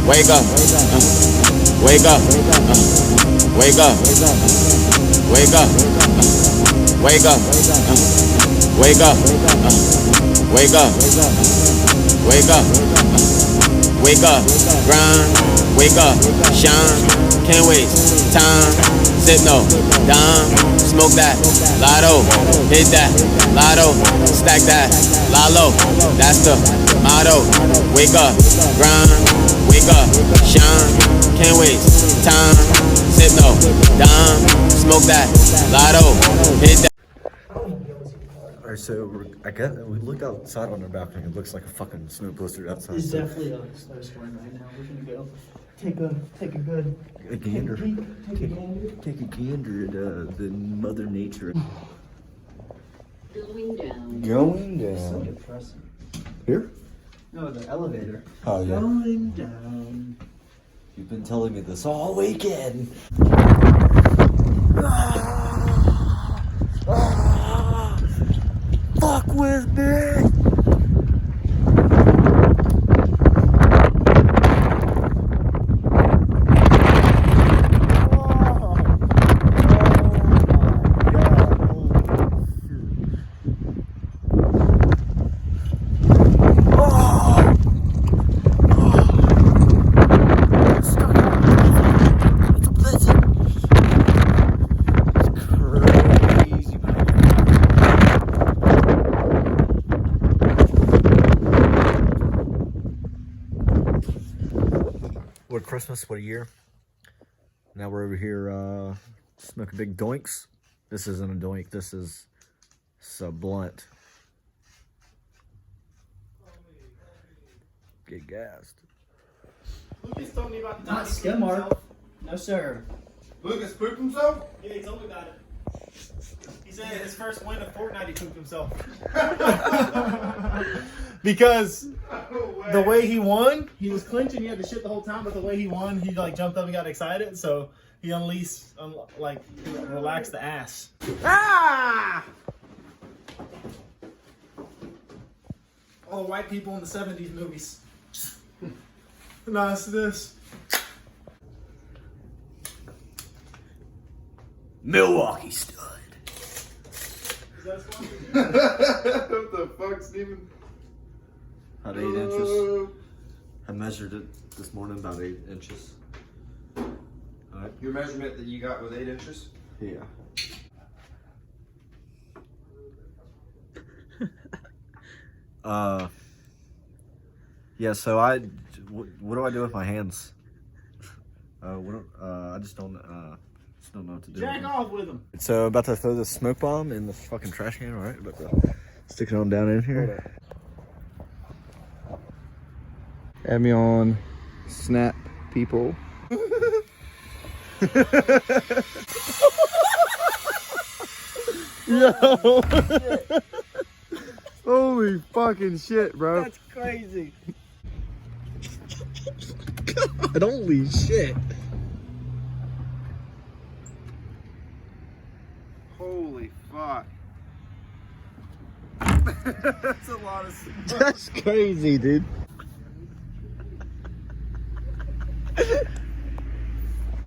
Wake up, wake up, wake up, wake up, wake up, wake up, wake up, wake up, wake up, grind, wake up, shine, can't waste time, sip no, dime, smoke that, lotto, hit that, lotto, stack that, lalo, that's the motto, wake up, grind, wake up, shine, can't waste time, sip no, dime, smoke that, lotto, hit that. Alright, so I guess we looked outside on our balcony. It looks like a fucking snow blizzard outside. It's definitely a snowstorm right now. We're gonna go take a good gander. take a gander. Take a gander at the Mother Nature. Going down. Going So down. depressing. Here? No, the elevator. Oh yeah. Going down. You've been telling me this all weekend. Fuck with me. What Christmas, what a year. Now we're over here smoking big doinks. This isn't a doink, this is a blunt. Get gassed. Lucas told me about the Not Skimmark. No sir. Lucas pooped himself? Yeah, he told me about it. He said his first win of Fortnite, he pooped himself. Because the way he won, he was clinching. He had to shit the whole time, but the way he won, he like jumped up and got excited. So he relaxed the ass. Ah! All the white people in the '70s movies. Nice this. Milwaukee stud. Is that a sponsor? What the fuck, Steven? About 8 inches. I measured it this morning, about 8 inches. Alright. Your measurement that you got was 8 inches? Yeah. Yeah, so what do I do with my hands? I just don't know what to do. Jack off with him. So about to throw the smoke bomb in the fucking trash can, alright? About to stick it on down in here. Add me on Snap, people. Yo! Holy fucking shit, bro. That's crazy. God, holy shit. Holy fuck. That's a lot of That's crazy, dude.